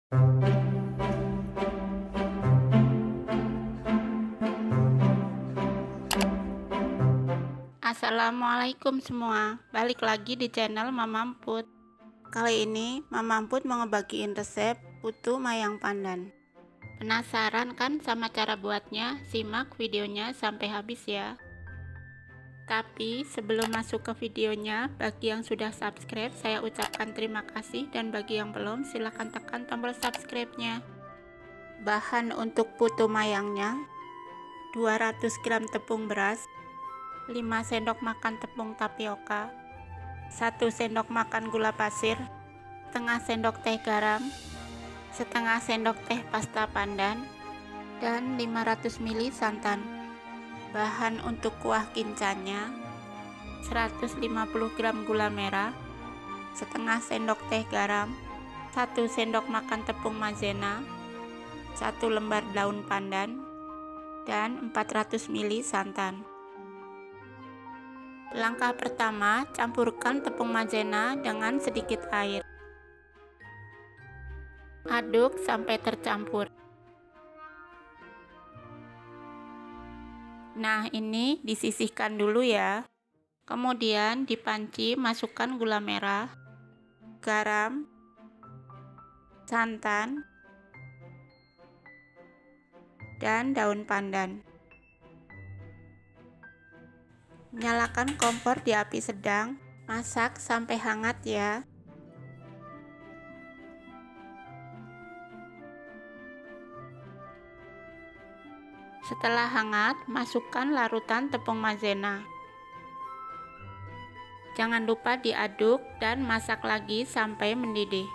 Assalamualaikum semua, balik lagi di channel Mama Emput. Kali ini Mama Emput mau ngebagiin resep putu mayang pandan. Penasaran kan sama cara buatnya? Simak videonya sampai habis ya. Tapi sebelum masuk ke videonya, bagi yang sudah subscribe saya ucapkan terima kasih, dan bagi yang belum silahkan tekan tombol subscribe-nya. Bahan untuk putu mayangnya: 200 gram tepung beras, 5 sendok makan tepung tapioka, 1 sendok makan gula pasir, setengah sendok teh garam, setengah sendok teh pasta pandan, dan 500 ml santan. Bahan untuk kuah kincanya: 150 gram gula merah, setengah sendok teh garam, 1 sendok makan tepung maizena, 1 lembar daun pandan, dan 400 ml santan. Langkah pertama, campurkan tepung maizena dengan sedikit air. Aduk sampai tercampur. Nah, ini disisihkan dulu ya. Kemudian di panci masukkan gula merah, garam, santan, dan daun pandan. Nyalakan kompor di api sedang, masak sampai hangat ya. Setelah hangat, masukkan larutan tepung maizena. Jangan lupa diaduk dan masak lagi sampai mendidih.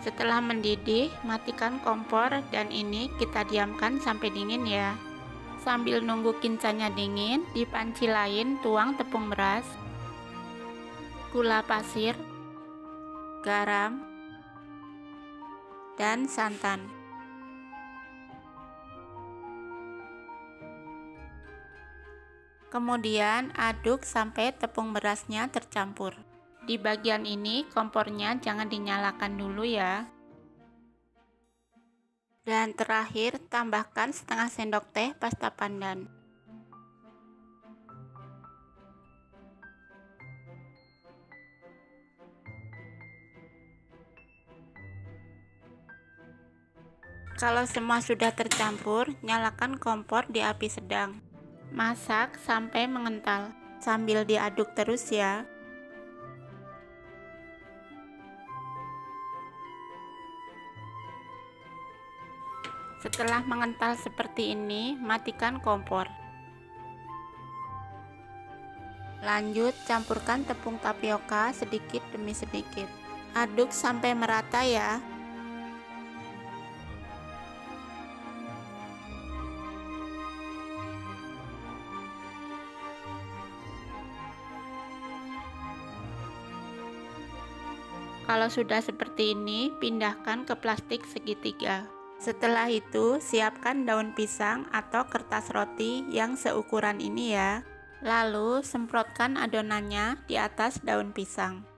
Setelah mendidih, matikan kompor dan ini kita diamkan sampai dingin ya. Sambil nunggu kincanya dingin, di panci lain tuang tepung beras, gula pasir, garam, dan santan. Kemudian aduk sampai tepung berasnya tercampur. Di bagian ini kompornya jangan dinyalakan dulu ya. Dan terakhir tambahkan setengah sendok teh pasta pandan. Kalau semua sudah tercampur, nyalakan kompor di api sedang. Masak sampai mengental, sambil diaduk terus ya. Setelah mengental seperti ini, matikan kompor. Lanjut, campurkan tepung tapioka sedikit demi sedikit. Aduk sampai merata ya. Kalau sudah seperti ini, pindahkan ke plastik segitiga. Setelah itu, siapkan daun pisang atau kertas roti yang seukuran ini ya. Lalu, semprotkan adonannya di atas daun pisang.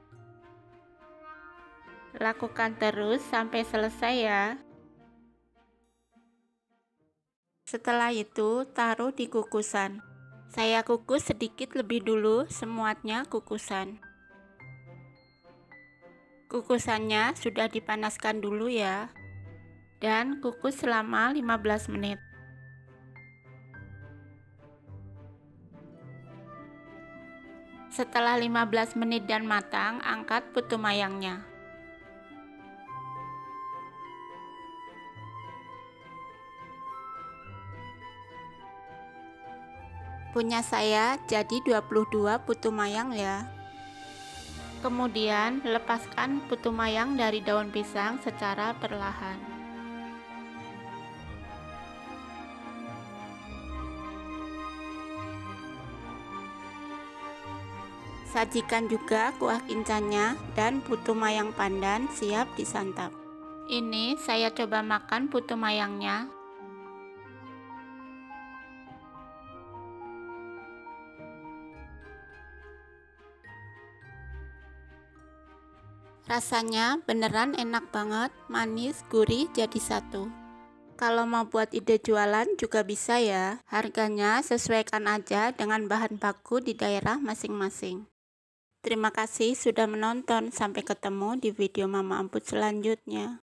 Lakukan terus sampai selesai ya. Setelah itu, taruh di kukusan. Saya kukus sedikit lebih dulu, semuanya kukusan. Kukusannya sudah dipanaskan dulu ya. Dan kukus selama 15 menit. Setelah 15 menit dan matang, angkat putu mayangnya. Punya saya jadi 22 putu mayang ya. Kemudian lepaskan putu mayang dari daun pisang secara perlahan. Sajikan juga kuah kincanya dan putu mayang pandan siap disantap. Ini saya coba makan putu mayangnya. Rasanya beneran enak banget, manis, gurih jadi satu. Kalau mau buat ide jualan juga bisa ya. Harganya sesuaikan aja dengan bahan baku di daerah masing-masing. Terima kasih sudah menonton. Sampai ketemu di video Mama Amput selanjutnya.